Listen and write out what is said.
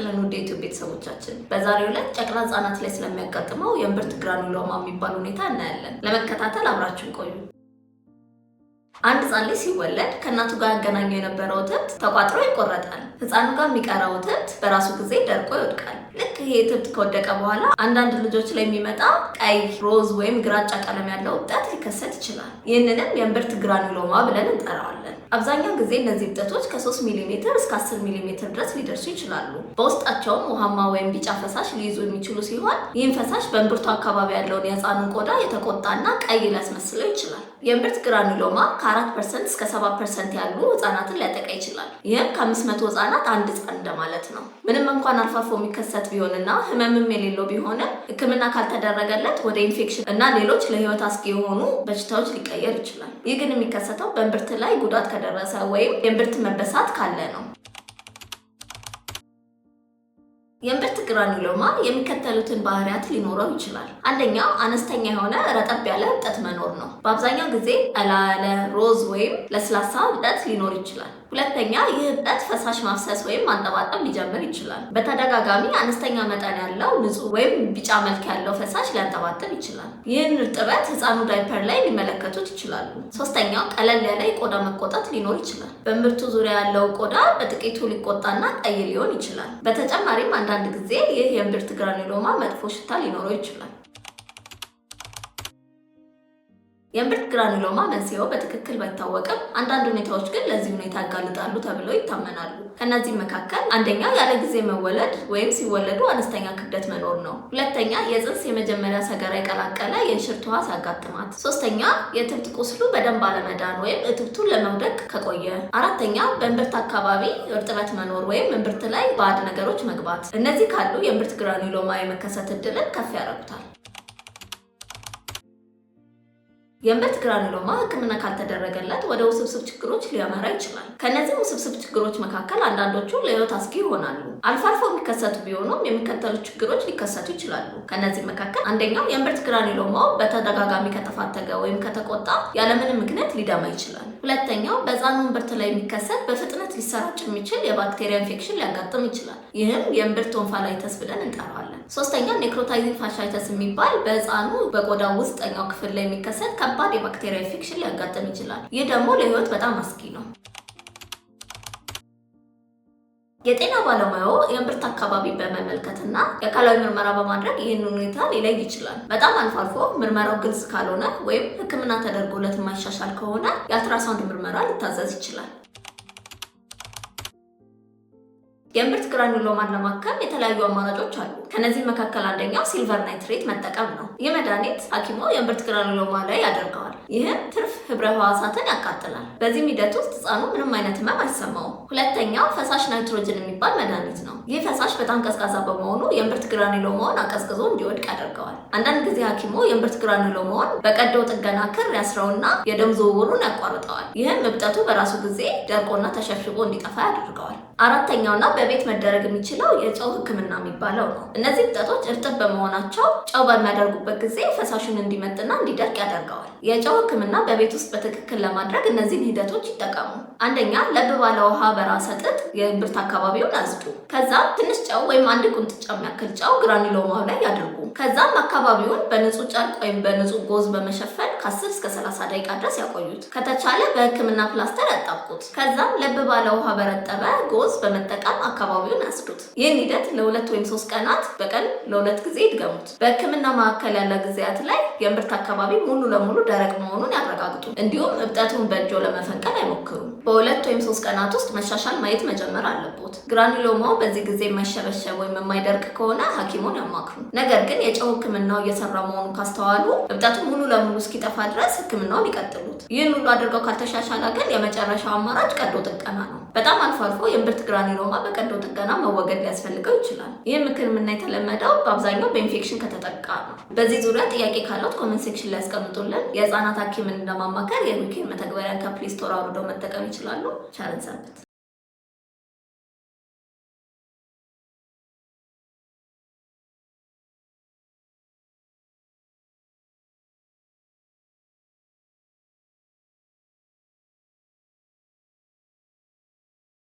ይስጥልን ውድ የዩቲዩብ ቤተሰቦቻችን። በዛሬው ዕለት ጨቅላ ህጻናት ላይ ስለሚያጋጥመው የእምብርት ግራኑሎማ የሚባል ሁኔታ እናያለን። ለመከታተል አብራችሁን ቆዩ። አንድ ህጻን ልጅ ሲወለድ ከእናቱ ጋር ያገናኘው የነበረው እትብት ተቋጥሮ ይቆረጣል። ህጻኑ ጋር የሚቀረው እትብት በራሱ ጊዜ ደርቆ ይወድቃል። ልክ ይሄ እትብት ከወደቀ በኋላ አንዳንድ ልጆች ላይ የሚመጣ ቀይ፣ ሮዝ ወይም ግራጫ ቀለም ያለው እብጠት ሊከሰት ይችላል። ይህንንም የእምብርት ግራኑሎማ ብለን እንጠራዋለን። አብዛኛው ጊዜ እነዚህ እብጠቶች ከ3 ሚሜ እስከ 10 ሚሜ ድረስ ሊደርሱ ይችላሉ። በውስጣቸውም ውሃማ ወይም ቢጫ ፈሳሽ ሊይዙ የሚችሉ ሲሆን ይህም ፈሳሽ በእምብርቱ አካባቢ ያለውን የህፃኑን ቆዳ የተቆጣና ቀይ ሊያስመስለው ይችላል። የእምብርት ግራኑሎማ ከ4% እስከ 7% ያሉ ህጻናትን ሊያጠቃ ይችላል። ይህም ከ500 ህጻናት አንድ ህጻን እንደማለት ነው። ምንም እንኳን አልፎ አልፎ የሚከሰት ቢሆንና ህመምም የሌለው ቢሆንም ህክምና ካልተደረገለት ወደ ኢንፌክሽን እና ሌሎች ለህይወት አስጊ የሆኑ በሽታዎች ሊቀየር ይችላል። ይህ ግን የሚከሰተው በእምብርት ላይ ጉዳት ከደረሰ ወይም የእምብርት መበሳት ካለ ነው። የእምብርት ግራኑሎማ የሚከተሉትን ባህሪያት ሊኖረው ይችላል። አንደኛው አነስተኛ የሆነ ረጠብ ያለ እብጠት መኖር ነው። በአብዛኛው ጊዜ ቀላ ያለ ሮዝ ወይም ለስላሳ እብጠት ሊኖር ይችላል። ሁለተኛ፣ ይህ እብጠት ፈሳሽ ማፍሰስ ወይም ማንጠባጠብ ሊጀምር ይችላል። በተደጋጋሚ አነስተኛ መጠን ያለው ንጹህ ወይም ቢጫ መልክ ያለው ፈሳሽ ሊያንጠባጥብ ይችላል። ይህን እርጥበት ህፃኑ ዳይፐር ላይ ሊመለከቱት ይችላሉ። ሶስተኛው፣ ቀለል ያለ የቆዳ መቆጣት ሊኖር ይችላል። በእምብርቱ ዙሪያ ያለው ቆዳ በጥቂቱ ሊቆጣና ቀይ ሊሆን ይችላል። በተጨማሪም አንዳንድ ጊዜ ይህ የእምብርት ግራኑሎማ መጥፎ ሽታ ሊኖረው ይችላል። የእምብርት ግራኑሎማ መንስኤው በትክክል ባይታወቅም አንዳንድ ሁኔታዎች ግን ለዚህ ሁኔታ ያጋልጣሉ ተብለው ይታመናሉ። ከነዚህም መካከል አንደኛው ያለ ጊዜ መወለድ ወይም ሲወለዱ አነስተኛ ክብደት መኖር ነው። ሁለተኛ፣ የጽንስ የመጀመሪያ ሰገራ የቀላቀለ የእንሽርት ውሃ ሲያጋጥማት። ሶስተኛ፣ የእትብት ቁስሉ በደንብ አለመዳን ወይም እትብቱን ለመውደቅ ከቆየ። አራተኛ፣ በእምብርት አካባቢ እርጥበት መኖር ወይም እምብርት ላይ ባዕድ ነገሮች መግባት። እነዚህ ካሉ የእምብርት ግራኑሎማ የመከሰት እድልን ከፍ ያደርጉታል። የእምብርት ግራኑሎማ ህክምና ካልተደረገለት ወደ ውስብስብ ችግሮች ሊያመራ ይችላል። ከነዚህ ውስብስብ ችግሮች መካከል አንዳንዶቹ ለህይወት አስጊ ይሆናሉ። አልፎ አልፎ የሚከሰቱ ቢሆኑም የሚከተሉት ችግሮች ሊከሰቱ ይችላሉ። ከነዚህ መካከል አንደኛው፣ የእምብርት ግራኑሎማው በተደጋጋሚ ከተፋተገ ወይም ከተቆጣ ያለምንም ምክንያት ሊደማ ይችላል። ሁለተኛው፣ በህፃኑ እምብርት ላይ የሚከሰት በፍጥነት ሊሰራጭ የሚችል የባክቴሪያ ኢንፌክሽን ሊያጋጥም ይችላል። ይህም የእምብርት ቶንፋላይተስ ብለን እንጠራዋለን። ሶስተኛው፣ ኔክሮታይዚንግ ፋሻይተስ የሚባል በህፃኑ በቆዳ ውስጠኛው ክፍል ላይ የሚከሰት ከባድ የባክቴሪያ ኢንፌክሽን ሊያጋጥም ይችላል። ይህ ደግሞ ለህይወት በጣም አስጊ ነው። የጤና ባለሙያው የእምብርት አካባቢ በመመልከትና የአካላዊ ምርመራ በማድረግ ይህንን ሁኔታ ሊለይ ይችላል። በጣም አልፎ አልፎ ምርመራው ግልጽ ካልሆነ ወይም ህክምና ተደርጎለት የማይሻሻል ከሆነ የአልትራሳውንድ ምርመራ ሊታዘዝ ይችላል። የእምብርት ግራኑሎማን ለማከም የተለያዩ አማራጮች አሉ። ከነዚህ መካከል አንደኛው ሲልቨር ናይትሬት መጠቀም ነው። ይህ መድኃኒት ሐኪሙ የእምብርት ግራኑሎማ ላይ ያደርገዋል። ይህም ትርፍ ህብረ ህዋሳትን ያቃጥላል። በዚህም ሂደት ውስጥ ህፃኑ ምንም አይነት ህመም አይሰማውም። ሁለተኛው ፈሳሽ ናይትሮጅን የሚባል መድኃኒት ነው። ይህ ፈሳሽ በጣም ቀዝቃዛ በመሆኑ የእምብርት ግራኑሎማውን አቀዝቅዞ እንዲወድቅ ያደርገዋል። አንዳንድ ጊዜ ሐኪሙ የእምብርት ግራኑሎማውን በቀዶ ጥገና ክር ያስረውና የደም ዝውውሩን ያቋርጠዋል። ይህም እብጠቱ በራሱ ጊዜ ደርቆና ተሸብሽቦ እንዲጠፋ ያደርገዋል። አራተኛውና በቤት መደረግ የሚችለው የጨው ህክምና የሚባለው ነው። እነዚህ እብጠቶች እርጥብ በመሆናቸው ጨው በሚያደርጉበት ጊዜ ፈሳሹን እንዲመጥና እንዲደርቅ ያደርገዋል። የጨው ህክምና በቤት ውስጥ በትክክል ለማድረግ እነዚህን ሂደቶች ይጠቀሙ። አንደኛ፣ ለብ ባለ ውሃ በራሰ ጥጥ የእምብርት አካባቢውን አጽዱ። ከዛም ትንሽ ጨው ወይም አንድ ቁንጥጫ የሚያክል ጨው ግራኑሎማው ላይ ያድርጉ። ከዛም አካባቢውን በንጹህ ጨርቅ ወይም በንጹህ ጎዝ በመሸፈን ከ10 እስከ 30 ደቂቃ ድረስ ያቆዩት። ከተቻለ በህክምና ፕላስተር ያጣብቁት። ከዛም ለብ ባለ ውሃ በረጠበ ጎዝ በመጠቀም አካባቢውን ያጽዱት። ይህን ሂደት ለ2 ወይም 3 ቀናት በቀን ለ2 ጊዜ ይድገሙት። በህክምና መካከል ያለ ጊዜያት ላይ የእምብርት አካባቢ ሙሉ ለሙሉ ደረቅ መሆኑን ያረጋግጡ። እንዲሁም እብጠቱን በእጆ ለመፈንቀል አይሞክሩ። በ2 ወይም 3 ቀናት ውስጥ መሻሻል ማየት መጀመር አለቦት። ግራኑሎማው በዚህ ጊዜ የማይሸበሸብ ወይም የማይደርቅ ከሆነ ሐኪሙን ያማክሩ። ነገር ግን የጨው ህክምናው እየሰራ መሆኑን ካስተዋሉ እብጠቱ ሙሉ ለሙሉ እስኪጠፋ ድረስ ህክምናውን ይቀጥሉት። ይህን ሁሉ አድርገው ካልተሻሻለ ግን የመጨረሻው አማራጭ ቀዶ ጥገና ነው። በጣም አልፎ አልፎ የእምብርት ግራኑሎማ በቀዶ ጥገና መወገድ ሊያስፈልገው ይችላል። ይህ ህክምና የተለመደው በአብዛኛው በኢንፌክሽን ከተጠቃ ነው። በዚህ ዙሪያ ጥያቄ ካለት ኮሜንት ሴክሽን ላይ ያስቀምጡልን። የህፃናት ሐኪምን ለማማከር የዊኬር መተግበሪያን ከፕሌይ ስቶር አውርደው መጠቀም ይችላሉ። ቸር ሰንብቱ።